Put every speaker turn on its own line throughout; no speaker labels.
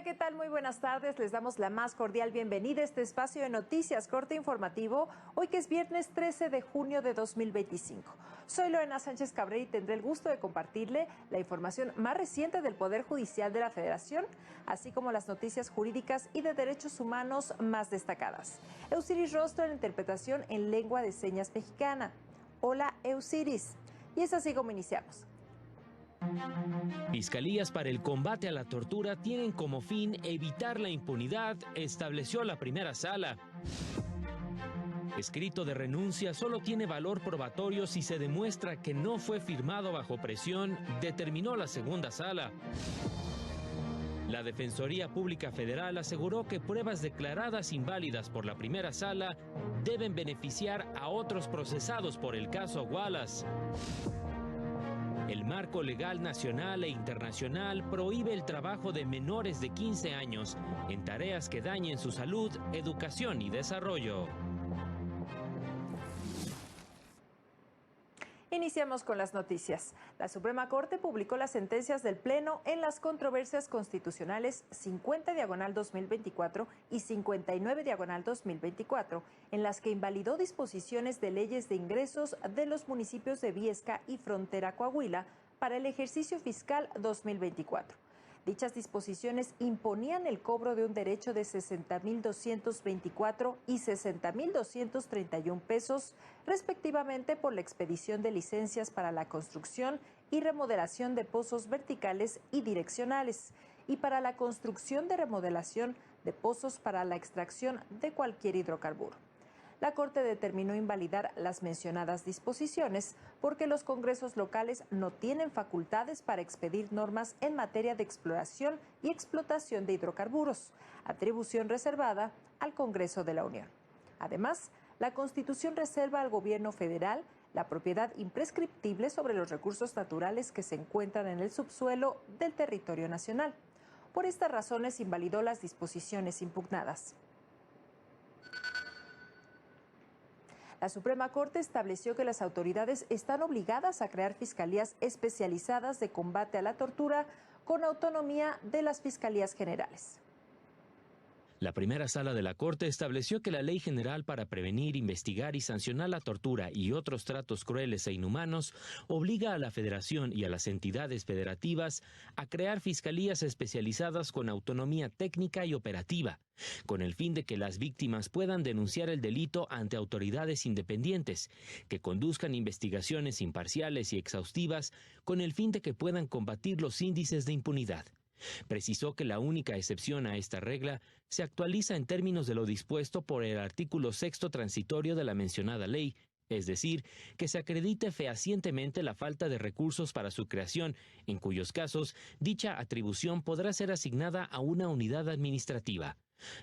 ¿qué tal? Muy buenas tardes. Les damos la más cordial bienvenida a este espacio de noticias, corte informativo, hoy que es viernes 13 de junio de 2025. Soy Lorena Sánchez Cabrera y tendré el gusto de compartirle la información más reciente del Poder Judicial de la Federación, así como las noticias jurídicas y de derechos humanos más destacadas. Eusiris Rostro en la interpretación en lengua de señas mexicana. Hola, Eusiris. Y es así como iniciamos.
Fiscalías para el combate a la tortura tienen como fin evitar la impunidad, estableció la primera sala. Escrito de renuncia solo tiene valor probatorio si se demuestra que no fue firmado bajo presión, determinó la segunda sala. La Defensoría Pública Federal aseguró que pruebas declaradas inválidas por la primera sala deben beneficiar a otros procesados por el caso Wallace. El marco legal nacional e internacional prohíbe el trabajo de menores de 15 años en tareas que dañen su salud, educación y desarrollo.
Iniciamos con las noticias. La Suprema Corte publicó las sentencias del Pleno en las controversias constitucionales 50/2024 y 59/2024, en las que invalidó disposiciones de leyes de ingresos de los municipios de Viesca y Frontera Coahuila para el ejercicio fiscal 2024. Dichas disposiciones imponían el cobro de un derecho de 60,224 y 60,231 pesos, respectivamente, por la expedición de licencias para la construcción y remodelación de pozos verticales y direccionales, y para la construcción de remodelación de pozos para la extracción de cualquier hidrocarburo. La Corte determinó invalidar las mencionadas disposiciones porque los congresos locales no tienen facultades para expedir normas en materia de exploración y explotación de hidrocarburos, atribución reservada al Congreso de la Unión. Además, la Constitución reserva al gobierno federal la propiedad imprescriptible sobre los recursos naturales que se encuentran en el subsuelo del territorio nacional. Por estas razones, invalidó las disposiciones impugnadas. La Suprema Corte estableció que las autoridades están obligadas a crear fiscalías especializadas de combate a la tortura con autonomía de las fiscalías generales.
La primera sala de la Corte estableció que la Ley General para prevenir, investigar y sancionar la tortura y otros tratos crueles e inhumanos obliga a la Federación y a las entidades federativas a crear fiscalías especializadas con autonomía técnica y operativa, con el fin de que las víctimas puedan denunciar el delito ante autoridades independientes, que conduzcan investigaciones imparciales y exhaustivas con el fin de que puedan combatir los índices de impunidad. Precisó que la única excepción a esta regla se actualiza en términos de lo dispuesto por el artículo 6º transitorio de la mencionada ley, es decir, que se acredite fehacientemente la falta de recursos para su creación, en cuyos casos dicha atribución podrá ser asignada a una unidad administrativa.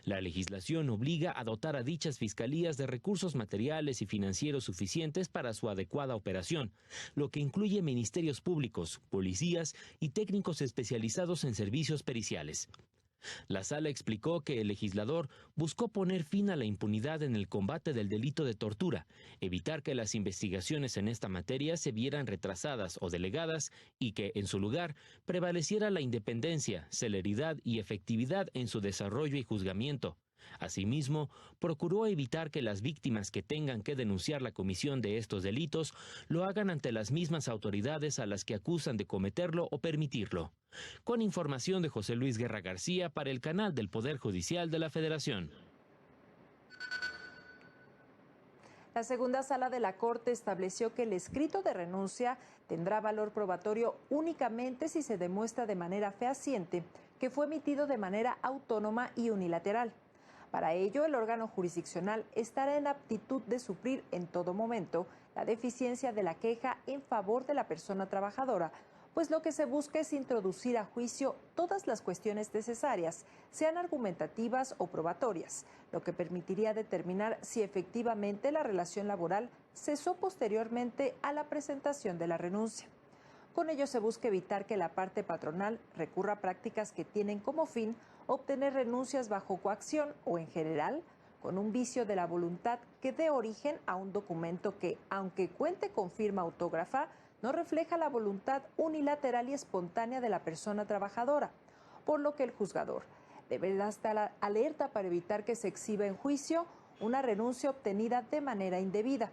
La legislación obliga a dotar a dichas fiscalías de recursos materiales y financieros suficientes para su adecuada operación, lo que incluye ministerios públicos, policías y técnicos especializados en servicios periciales. La sala explicó que el legislador buscó poner fin a la impunidad en el combate del delito de tortura, evitar que las investigaciones en esta materia se vieran retrasadas o delegadas y que, en su lugar, prevaleciera la independencia, celeridad y efectividad en su desarrollo y juzgamiento. Asimismo, procuró evitar que las víctimas que tengan que denunciar la comisión de estos delitos lo hagan ante las mismas autoridades a las que acusan de cometerlo o permitirlo. Con información de José Luis Guerra García para el canal del Poder Judicial de la Federación.
La segunda sala de la Corte estableció que el escrito de renuncia tendrá valor probatorio únicamente si se demuestra de manera fehaciente que fue emitido de manera autónoma y unilateral. Para ello, el órgano jurisdiccional estará en aptitud de suplir en todo momento la deficiencia de la queja en favor de la persona trabajadora, pues lo que se busca es introducir a juicio todas las cuestiones necesarias, sean argumentativas o probatorias, lo que permitiría determinar si efectivamente la relación laboral cesó posteriormente a la presentación de la renuncia. Con ello se busca evitar que la parte patronal recurra a prácticas que tienen como fin obtener renuncias bajo coacción o, en general, con un vicio de la voluntad que dé origen a un documento que, aunque cuente con firma autógrafa, no refleja la voluntad unilateral y espontánea de la persona trabajadora, por lo que el juzgador deberá estar alerta para evitar que se exhiba en juicio una renuncia obtenida de manera indebida.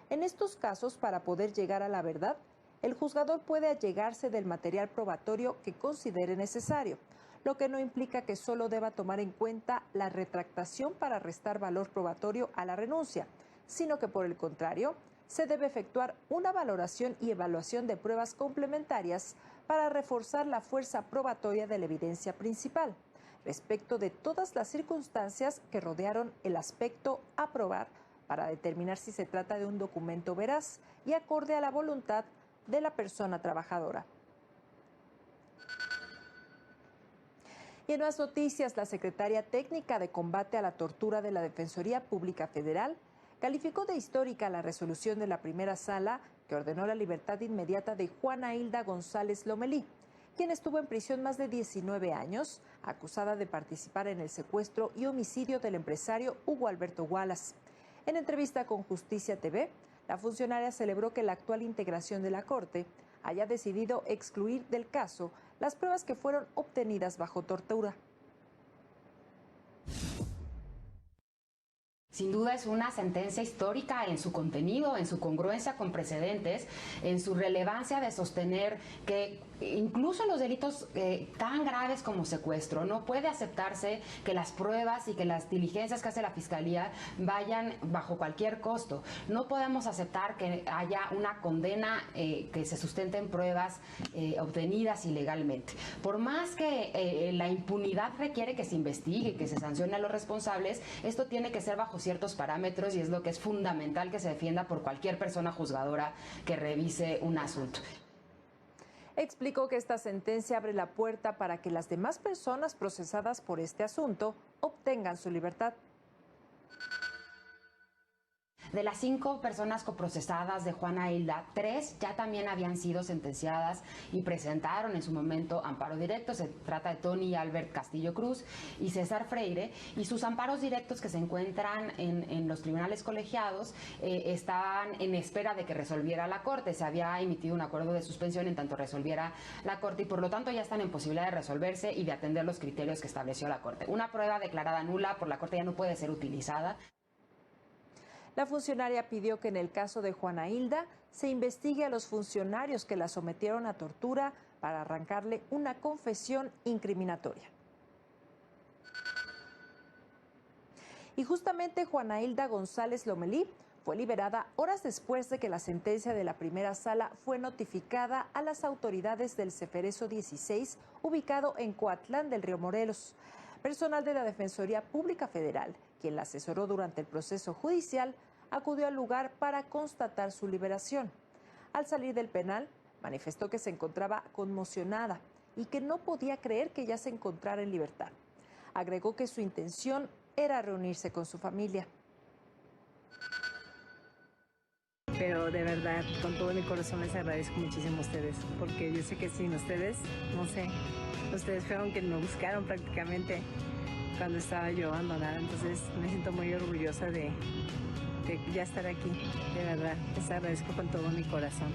En estos casos, para poder llegar a la verdad, el juzgador puede allegarse del material probatorio que considere necesario, lo que no implica que solo deba tomar en cuenta la retractación para restar valor probatorio a la renuncia, sino que por el contrario, se debe efectuar una valoración y evaluación de pruebas complementarias para reforzar la fuerza probatoria de la evidencia principal, respecto de todas las circunstancias que rodearon el aspecto a probar para determinar si se trata de un documento veraz y acorde a la voluntad de la persona trabajadora. Y en más noticias, la secretaria técnica de combate a la tortura de la Defensoría Pública Federal calificó de histórica la resolución de la primera sala que ordenó la libertad inmediata de Juana Hilda González Lomelí, quien estuvo en prisión más de 19 años, acusada de participar en el secuestro y homicidio del empresario Hugo Alberto Wallace. En entrevista con Justicia TV, la funcionaria celebró que la actual integración de la Corte haya decidido excluir del caso las pruebas que fueron obtenidas bajo tortura.
Sin duda es una sentencia histórica en su contenido, en su congruencia con precedentes, en su relevancia de sostener que incluso los delitos tan graves como secuestro, no puede aceptarse que las pruebas y que las diligencias que hace la Fiscalía vayan bajo cualquier costo. No podemos aceptar que haya una condena que se sustente en pruebas obtenidas ilegalmente. Por más que la impunidad requiere que se investigue, que se sancione a los responsables, esto tiene que ser bajo ciertos parámetros y es lo que es fundamental que se defienda por cualquier persona juzgadora que revise un asunto.
Explicó que esta sentencia abre la puerta para que las demás personas procesadas por este asunto obtengan su libertad.
De las 5 personas coprocesadas de Juana Hilda, 3 ya también habían sido sentenciadas y presentaron en su momento amparo directo. Se trata de Tony Albert Castillo Cruz y César Freire, y sus amparos directos que se encuentran en los tribunales colegiados estaban en espera de que resolviera la Corte. Se había emitido un acuerdo de suspensión en tanto resolviera la Corte y por lo tanto ya están en posibilidad de resolverse y de atender los criterios que estableció la Corte. Una prueba declarada nula por la Corte ya no puede ser utilizada.
La funcionaria pidió que en el caso de Juana Hilda se investigue a los funcionarios que la sometieron a tortura para arrancarle una confesión incriminatoria. Y justamente Juana Hilda González Lomelí fue liberada horas después de que la sentencia de la primera sala fue notificada a las autoridades del Ceferezo 16, ubicado en Coatlán del Río Morelos. Personal de la Defensoría Pública Federal, quien la asesoró durante el proceso judicial, acudió al lugar para constatar su liberación. Al salir del penal, manifestó que se encontraba conmocionada y que no podía creer que ya se encontrara en libertad. Agregó que su intención era reunirse con su familia.
Pero de verdad, con todo mi corazón les agradezco muchísimo a ustedes, porque yo sé que sin ustedes, no sé, ustedes fueron quienes me buscaron prácticamente cuando estaba yo abandonada, entonces me siento muy orgullosa de ya estar aquí, de verdad, les agradezco con todo mi corazón.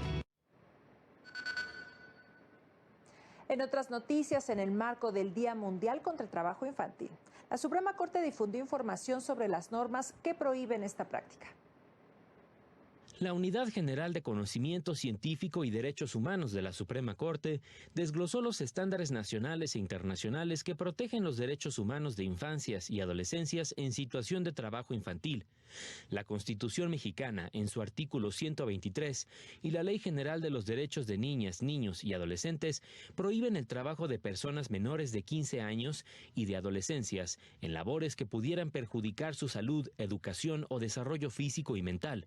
En otras noticias, en el marco del Día Mundial contra el Trabajo Infantil, la Suprema Corte difundió información sobre las normas que prohíben esta práctica.
La Unidad General de Conocimiento Científico y Derechos Humanos de la Suprema Corte desglosó los estándares nacionales e internacionales que protegen los derechos humanos de infancias y adolescencias en situación de trabajo infantil. La Constitución mexicana, en su artículo 123, y la Ley General de los Derechos de Niñas, Niños y Adolescentes prohíben el trabajo de personas menores de 15 años y de adolescencias en labores que pudieran perjudicar su salud, educación o desarrollo físico y mental.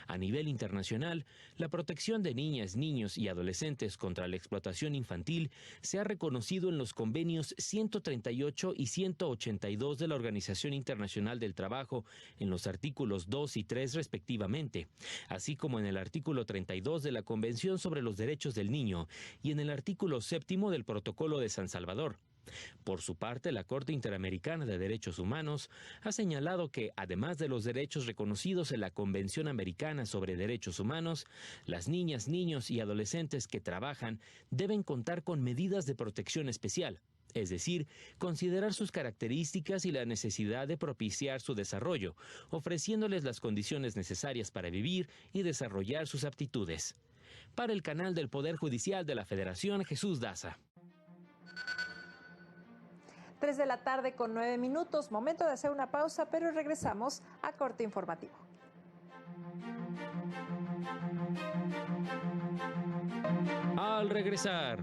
A nivel internacional, la protección de niñas, niños y adolescentes contra la explotación infantil se ha reconocido en los convenios 138 y 182 de la Organización Internacional del Trabajo, en los artículos 2 y 3 respectivamente, así como en el artículo 32 de la Convención sobre los Derechos del Niño y en el artículo 7 del Protocolo de San Salvador. Por su parte, la Corte Interamericana de Derechos Humanos ha señalado que, además de los derechos reconocidos en la Convención Americana sobre Derechos Humanos, las niñas, niños y adolescentes que trabajan deben contar con medidas de protección especial. es decir, considerar sus características y la necesidad de propiciar su desarrollo, ofreciéndoles las condiciones necesarias para vivir y desarrollar sus aptitudes. Para el canal del Poder Judicial de la Federación, Jesús Daza.
3 de la tarde con 9 minutos, momento de hacer una pausa, pero regresamos a corte informativo.
Al regresar,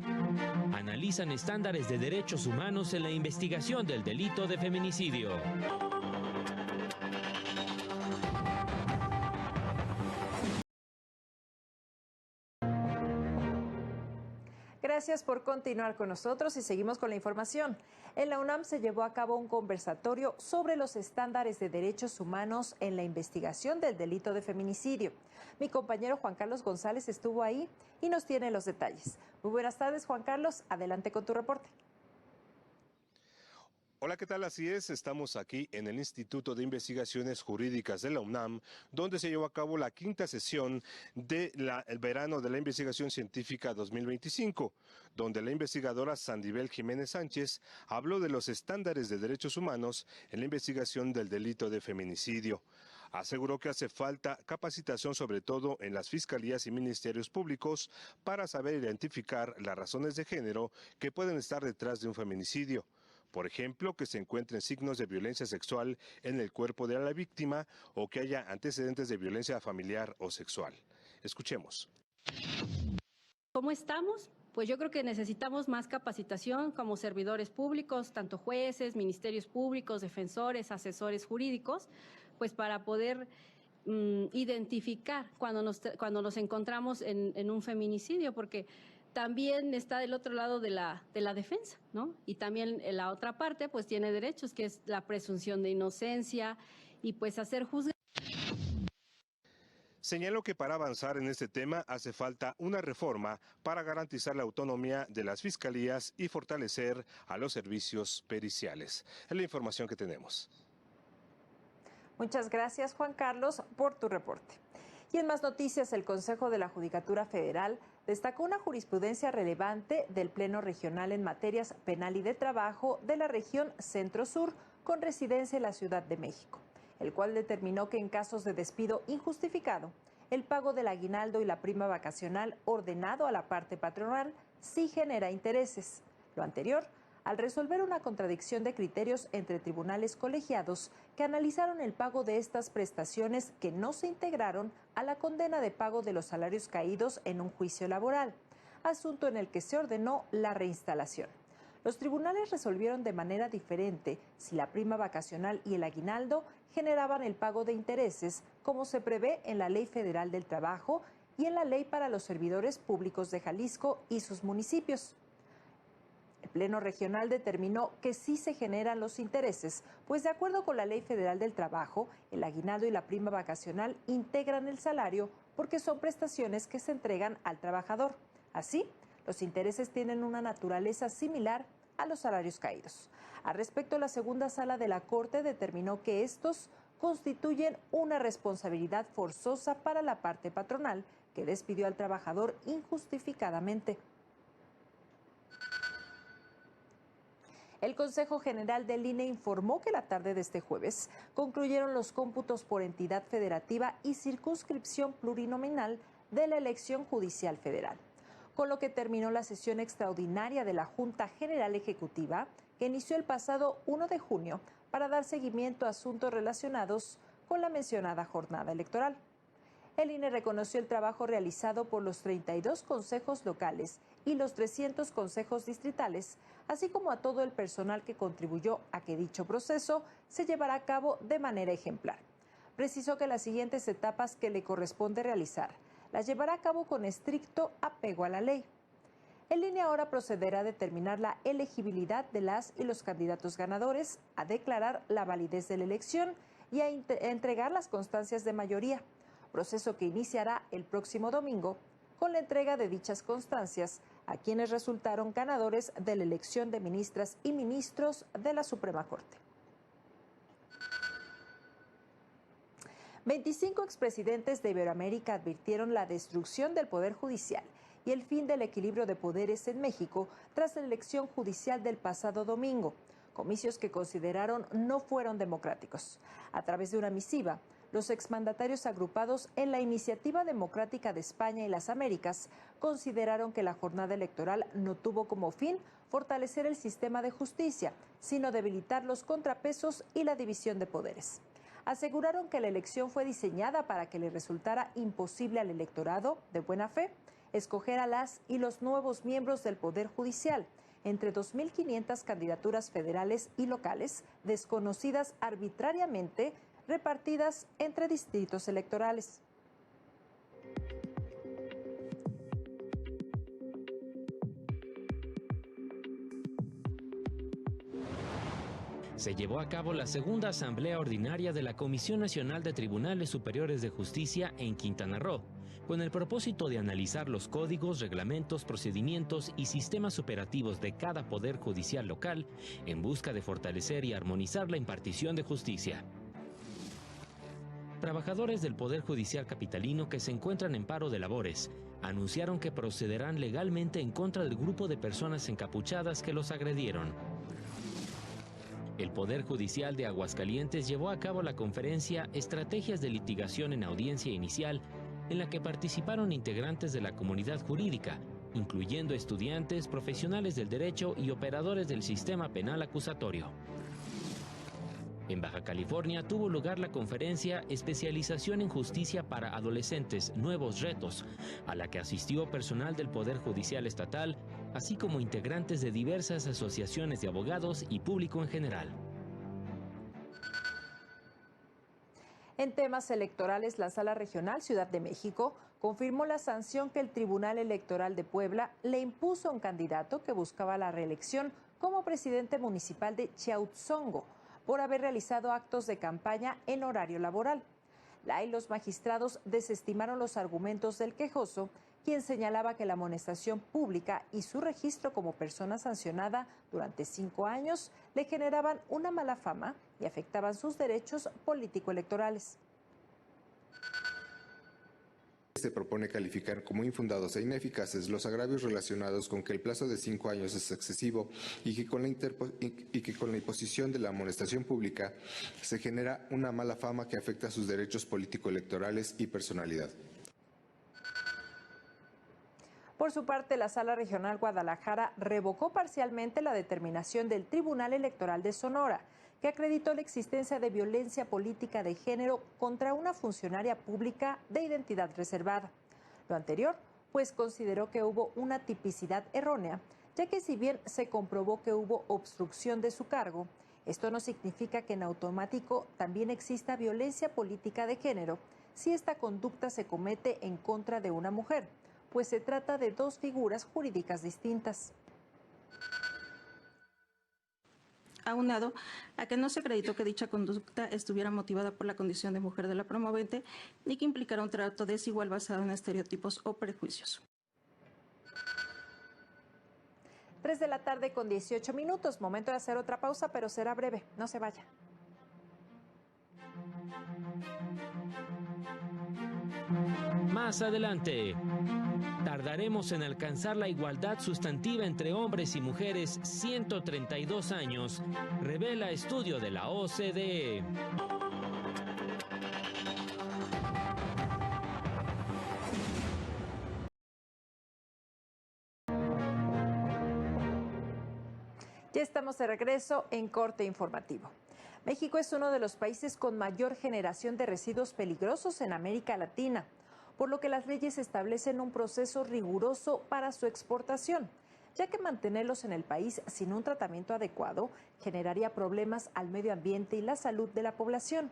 analizan estándares de derechos humanos en la investigación del delito de feminicidio.
Gracias por continuar con nosotros y seguimos con la información. En la UNAM se llevó a cabo un conversatorio sobre los estándares de derechos humanos en la investigación del delito de feminicidio. Mi compañero Juan Carlos González estuvo ahí y nos tiene los detalles. Muy buenas tardes, Juan Carlos. Adelante con tu reporte.
Hola, ¿qué tal? Así es, estamos aquí en el Instituto de Investigaciones Jurídicas de la UNAM, donde se llevó a cabo la quinta sesión del verano de la investigación científica 2025, donde la investigadora Sandibel Jiménez Sánchez habló de los estándares de derechos humanos en la investigación del delito de feminicidio. Aseguró que hace falta capacitación, sobre todo en las fiscalías y ministerios públicos, para saber identificar las razones de género que pueden estar detrás de un feminicidio. Por ejemplo, que se encuentren signos de violencia sexual en el cuerpo de la víctima o que haya antecedentes de violencia familiar o sexual. Escuchemos.
¿Cómo estamos? Pues yo creo que necesitamos más capacitación como servidores públicos, tanto jueces, ministerios públicos, defensores, asesores jurídicos, pues para poder identificar cuando nos encontramos en un feminicidio, porque también está del otro lado de la defensa, ¿no? Y también la otra parte pues tiene derechos, que es la presunción de inocencia y pues hacer juzgar.
Señaló que para avanzar en este tema hace falta una reforma para garantizar la autonomía de las fiscalías y fortalecer a los servicios periciales. Es la información que tenemos.
Muchas gracias, Juan Carlos, por tu reporte. Y en más noticias, el Consejo de la Judicatura Federal destacó una jurisprudencia relevante del Pleno Regional en materias penal y de trabajo de la región Centro-Sur con residencia en la Ciudad de México, el cual determinó que en casos de despido injustificado, el pago del aguinaldo y la prima vacacional ordenado a la parte patronal sí genera intereses. Lo anterior, al resolver una contradicción de criterios entre tribunales colegiados que analizaron el pago de estas prestaciones que no se integraron a la condena de pago de los salarios caídos en un juicio laboral, asunto en el que se ordenó la reinstalación. Los tribunales resolvieron de manera diferente si la prima vacacional y el aguinaldo generaban el pago de intereses, como se prevé en la Ley Federal del Trabajo y en la Ley para los Servidores Públicos de Jalisco y sus municipios. El Pleno Regional determinó que sí se generan los intereses, pues de acuerdo con la Ley Federal del Trabajo, el aguinaldo y la prima vacacional integran el salario porque son prestaciones que se entregan al trabajador. Así, los intereses tienen una naturaleza similar a los salarios caídos. Al respecto, la segunda sala de la Corte determinó que estos constituyen una responsabilidad forzosa para la parte patronal que despidió al trabajador injustificadamente. El Consejo General del INE informó que la tarde de este jueves concluyeron los cómputos por entidad federativa y circunscripción plurinominal de la elección judicial federal, con lo que terminó la sesión extraordinaria de la Junta General Ejecutiva, que inició el pasado 1 de junio para dar seguimiento a asuntos relacionados con la mencionada jornada electoral. El INE reconoció el trabajo realizado por los 32 consejos locales y los 300 consejos distritales, así como a todo el personal que contribuyó a que dicho proceso se llevara a cabo de manera ejemplar. Precisó que las siguientes etapas que le corresponde realizar las llevará a cabo con estricto apego a la ley. El INE ahora procederá a determinar la elegibilidad de las y los candidatos ganadores, a declarar la validez de la elección y a entregar las constancias de mayoría, proceso que iniciará el próximo domingo con la entrega de dichas constancias a quienes resultaron ganadores de la elección de ministras y ministros de la Suprema Corte. 25 expresidentes de Iberoamérica advirtieron la destrucción del Poder Judicial y el fin del equilibrio de poderes en México tras la elección judicial del pasado domingo, comicios que consideraron no fueron democráticos. A través de una misiva, los exmandatarios agrupados en la Iniciativa Democrática de España y las Américas consideraron que la jornada electoral no tuvo como fin fortalecer el sistema de justicia, sino debilitar los contrapesos y la división de poderes. Aseguraron que la elección fue diseñada para que le resultara imposible al electorado de buena fe escoger a las y los nuevos miembros del Poder Judicial, entre 2.500 candidaturas federales y locales desconocidas arbitrariamente repartidas entre distritos electorales.
Se llevó a cabo la segunda asamblea ordinaria de la Comisión Nacional de Tribunales Superiores de Justicia en Quintana Roo, con el propósito de analizar los códigos, reglamentos, procedimientos y sistemas operativos de cada poder judicial local en busca de fortalecer y armonizar la impartición de justicia. Trabajadores del Poder Judicial capitalino que se encuentran en paro de labores anunciaron que procederán legalmente en contra del grupo de personas encapuchadas que los agredieron. El Poder Judicial de Aguascalientes llevó a cabo la conferencia Estrategias de litigación en audiencia inicial, en la que participaron integrantes de la comunidad jurídica, incluyendo estudiantes, profesionales del derecho y operadores del sistema penal acusatorio. En Baja California tuvo lugar la conferencia Especialización en Justicia para Adolescentes, Nuevos Retos, a la que asistió personal del Poder Judicial Estatal, así como integrantes de diversas asociaciones de abogados y público en general.
En temas electorales, la Sala Regional Ciudad de México confirmó la sanción que el Tribunal Electoral de Puebla le impuso a un candidato que buscaba la reelección como presidente municipal de Chiautzongo, por haber realizado actos de campaña en horario laboral. Los magistrados desestimaron los argumentos del quejoso, quien señalaba que la amonestación pública y su registro como persona sancionada durante 5 años le generaban una mala fama y afectaban sus derechos político-electorales.
Se propone calificar como infundados e ineficaces los agravios relacionados con que el plazo de 5 años es excesivo y que con la imposición de la amonestación pública se genera una mala fama que afecta sus derechos político-electorales y personalidad.
Por su parte, la Sala Regional Guadalajara revocó parcialmente la determinación del Tribunal Electoral de Sonora, que acreditó la existencia de violencia política de género contra una funcionaria pública de identidad reservada. Lo anterior, pues consideró que hubo una tipicidad errónea, ya que si bien se comprobó que hubo obstrucción de su cargo, esto no significa que en automático también exista violencia política de género si esta conducta se comete en contra de una mujer, pues se trata de 2 figuras jurídicas distintas.
Aunado a que no se acreditó que dicha conducta estuviera motivada por la condición de mujer de la promovente ni que implicara un trato desigual basado en estereotipos o prejuicios.
3 de la tarde con 18 minutos, momento de hacer otra pausa, pero será breve, no se vaya.
Más adelante, tardaremos en alcanzar la igualdad sustantiva entre hombres y mujeres 132 años, revela estudio de la OCDE.
Ya estamos de regreso en Corte Informativo. México es uno de los países con mayor generación de residuos peligrosos en América Latina, por lo que las leyes establecen un proceso riguroso para su exportación, ya que mantenerlos en el país sin un tratamiento adecuado generaría problemas al medio ambiente y la salud de la población,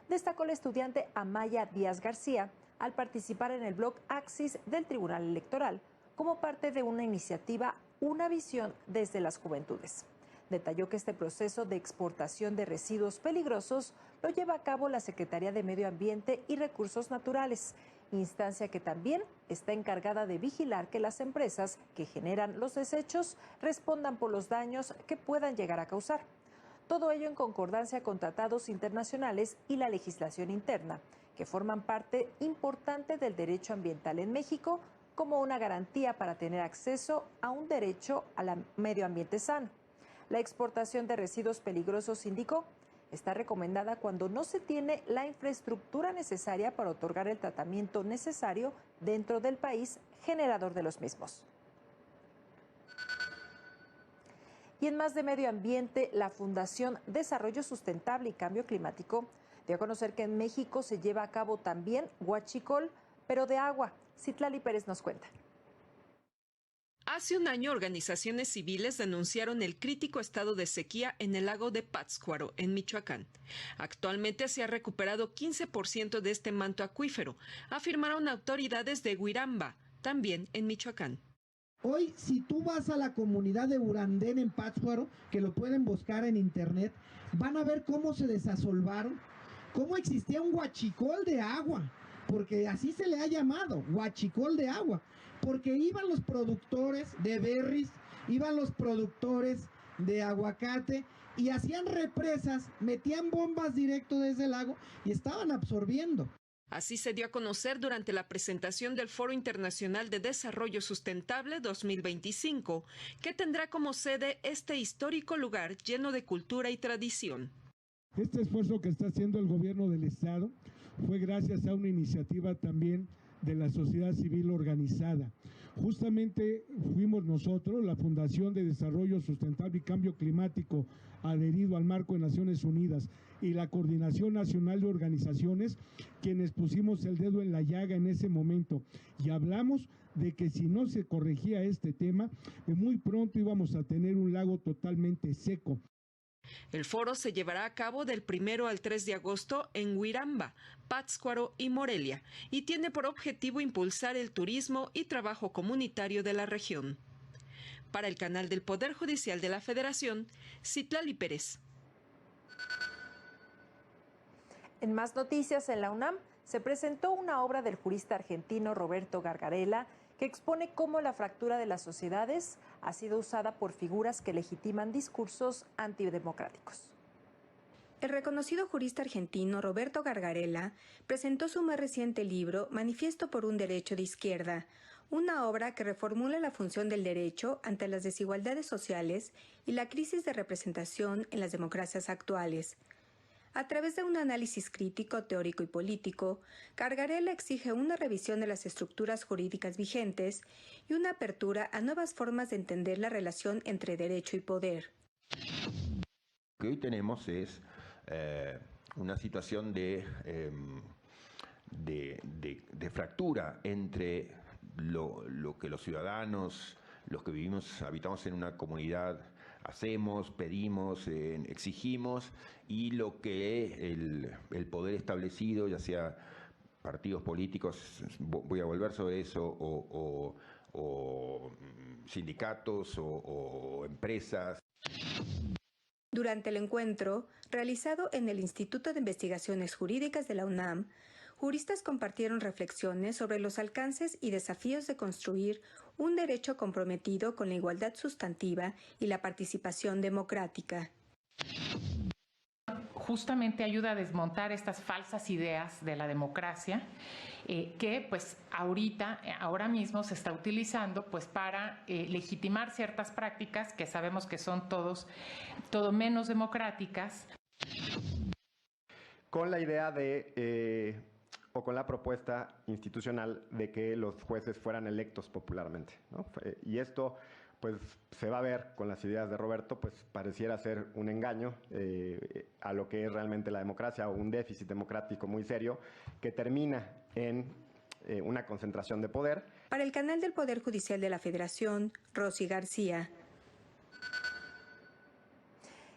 destacó la estudiante Amaya Díaz García al participar en el blog Axis del Tribunal Electoral como parte de una iniciativa Una visión desde las juventudes. Detalló que este proceso de exportación de residuos peligrosos lo lleva a cabo la Secretaría de Medio Ambiente y Recursos Naturales, instancia que también está encargada de vigilar que las empresas que generan los desechos respondan por los daños que puedan llegar a causar. Todo ello en concordancia con tratados internacionales y la legislación interna, que forman parte importante del derecho ambiental en México, como una garantía para tener acceso a un derecho al medio ambiente sano. La exportación de residuos peligrosos, indicó, está recomendada cuando no se tiene la infraestructura necesaria para otorgar el tratamiento necesario dentro del país generador de los mismos. Y en más de medio ambiente, la Fundación Desarrollo Sustentable y Cambio Climático dio a conocer que en México se lleva a cabo también huachicol, pero de agua. Citlali Pérez nos cuenta.
Hace un año, organizaciones civiles denunciaron el crítico estado de sequía en el lago de Pátzcuaro, en Michoacán. Actualmente se ha recuperado 15% de este manto acuífero, afirmaron autoridades de Huiramba, también en Michoacán.
Hoy, si tú vas a la comunidad de Urandén en Pátzcuaro, que lo pueden buscar en internet, van a ver cómo se desasolvaron, cómo existía un huachicol de agua, porque así se le ha llamado, huachicol de agua, porque iban los productores de berries, iban los productores de aguacate y hacían represas, metían bombas directo desde el lago y estaban absorbiendo.
Así se dio a conocer durante la presentación del Foro Internacional de Desarrollo Sustentable 2025, que tendrá como sede este histórico lugar lleno de cultura y tradición.
Este esfuerzo que está haciendo el gobierno del estado fue gracias a una iniciativa también de la sociedad civil organizada. Justamente fuimos nosotros, la Fundación de Desarrollo Sustentable y Cambio Climático, adherido al Marco de Naciones Unidas, y la Coordinación Nacional de Organizaciones, quienes pusimos el dedo en la llaga en ese momento y hablamos de que si no se corregía este tema, muy pronto íbamos a tener un lago totalmente seco.
El foro se llevará a cabo del 1 al 3 de agosto en Huiramba, Pátzcuaro y Morelia, y tiene por objetivo impulsar el turismo y trabajo comunitario de la región. Para el canal del Poder Judicial de la Federación, Citlali Pérez.
En más noticias, en la UNAM se presentó una obra del jurista argentino Roberto Gargarella que expone cómo la fractura de las sociedades ha sido usada por figuras que legitiman discursos antidemocráticos.
El reconocido jurista argentino Roberto Gargarella presentó su más reciente libro Manifiesto por un Derecho de Izquierda, una obra que reformula la función del derecho ante las desigualdades sociales y la crisis de representación en las democracias actuales. A través de un análisis crítico, teórico y político, Gargarella exige una revisión de las estructuras jurídicas vigentes y una apertura a nuevas formas de entender la relación entre derecho y poder.
Lo que hoy tenemos es una situación de fractura entre lo que los ciudadanos, los que habitamos en una comunidad, hacemos, pedimos, exigimos, y lo que el poder establecido, ya sea partidos políticos, voy a volver sobre eso, o sindicatos o empresas.
Durante el encuentro, realizado en el Instituto de Investigaciones Jurídicas de la UNAM, juristas compartieron reflexiones sobre los alcances y desafíos de construir un derecho comprometido con la igualdad sustantiva y la participación democrática.
Justamente ayuda a desmontar estas falsas ideas de la democracia que pues ahora mismo se está utilizando pues para legitimar ciertas prácticas que sabemos que son todo menos democráticas.
Con la idea o con la propuesta institucional de que los jueces fueran electos popularmente, ¿no? Y esto pues se va a ver con las ideas de Roberto, pues pareciera ser un engaño a lo que es realmente la democracia, o un déficit democrático muy serio que termina en una concentración de poder.
Para el canal del Poder Judicial de la Federación, Rosy García.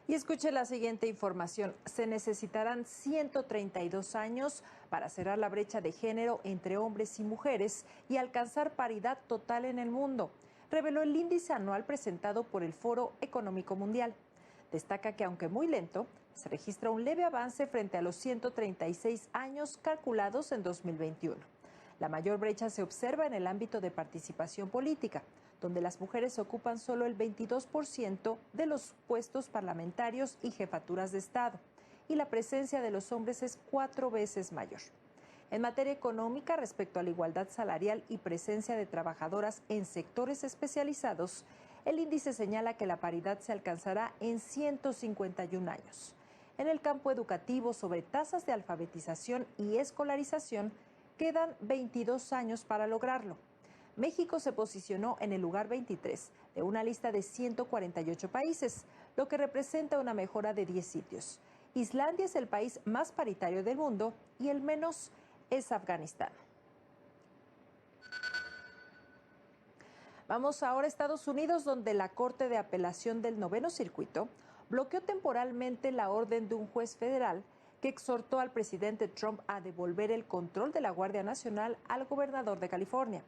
Y escuche la siguiente información. Se necesitarán 132 años para cerrar la brecha de género entre hombres y mujeres y alcanzar paridad total en el mundo, reveló el índice anual presentado por el Foro Económico Mundial. Destaca que, aunque muy lento, se registra un leve avance frente a los 136 años calculados en 2021. La mayor brecha se observa en el ámbito de participación política, donde las mujeres ocupan solo el 22% de los puestos parlamentarios y jefaturas de Estado, y la presencia de los hombres es 4 veces mayor. En materia económica, respecto a la igualdad salarial y presencia de trabajadoras en sectores especializados, el índice señala que la paridad se alcanzará en 151 años. En el campo educativo, sobre tasas de alfabetización y escolarización, quedan 22 años para lograrlo. México se posicionó en el lugar 23 de una lista de 148 países, lo que representa una mejora de 10 sitios. Islandia es el país más paritario del mundo y el menos es Afganistán. Vamos ahora a Estados Unidos, donde la Corte de Apelación del Noveno Circuito bloqueó temporalmente la orden de un juez federal que exhortó al presidente Trump a devolver el control de la Guardia Nacional al gobernador de California.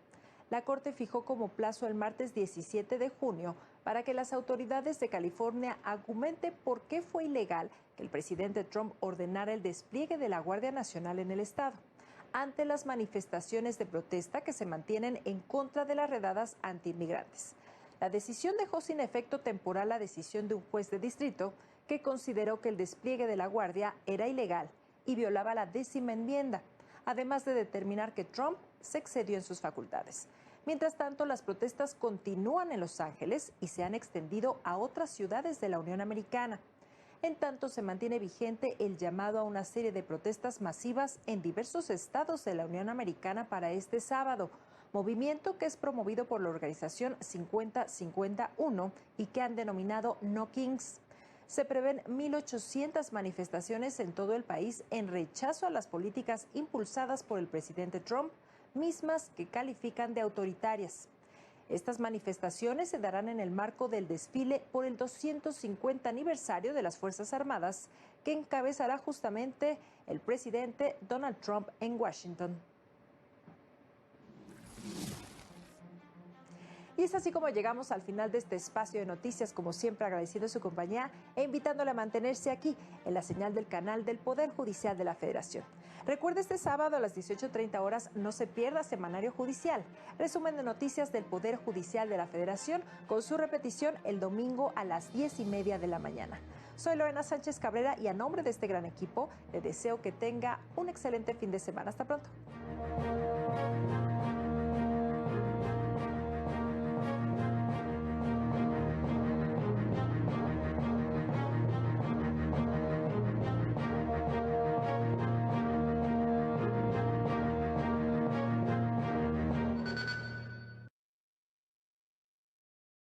La Corte fijó como plazo el martes 17 de junio para que las autoridades de California argumenten por qué fue ilegal que el presidente Trump ordenara el despliegue de la Guardia Nacional en el estado, ante las manifestaciones de protesta que se mantienen en contra de las redadas antiinmigrantes. La decisión dejó sin efecto temporal la decisión de un juez de distrito que consideró que el despliegue de la Guardia era ilegal y violaba la 10ª enmienda, además de determinar que Trump se excedió en sus facultades. Mientras tanto, las protestas continúan en Los Ángeles y se han extendido a otras ciudades de la Unión Americana. En tanto, se mantiene vigente el llamado a una serie de protestas masivas en diversos estados de la Unión Americana para este sábado, movimiento que es promovido por la organización 50-51 y que han denominado No Kings. Se prevén 1.800 manifestaciones en todo el país en rechazo a las políticas impulsadas por el presidente Trump, mismas que califican de autoritarias. Estas manifestaciones se darán en el marco del desfile por el 250 aniversario de las Fuerzas Armadas, que encabezará justamente el presidente Donald Trump en Washington. Y es así como llegamos al final de este espacio de noticias, como siempre agradeciendo su compañía e invitándole a mantenerse aquí en la señal del canal del Poder Judicial de la Federación. Recuerde, este sábado a las 18:30 horas no se pierda Semanario Judicial, resumen de noticias del Poder Judicial de la Federación, con su repetición el domingo a las 10:30 de la mañana. Soy Lorena Sánchez Cabrera y a nombre de este gran equipo le deseo que tenga un excelente fin de semana. Hasta pronto.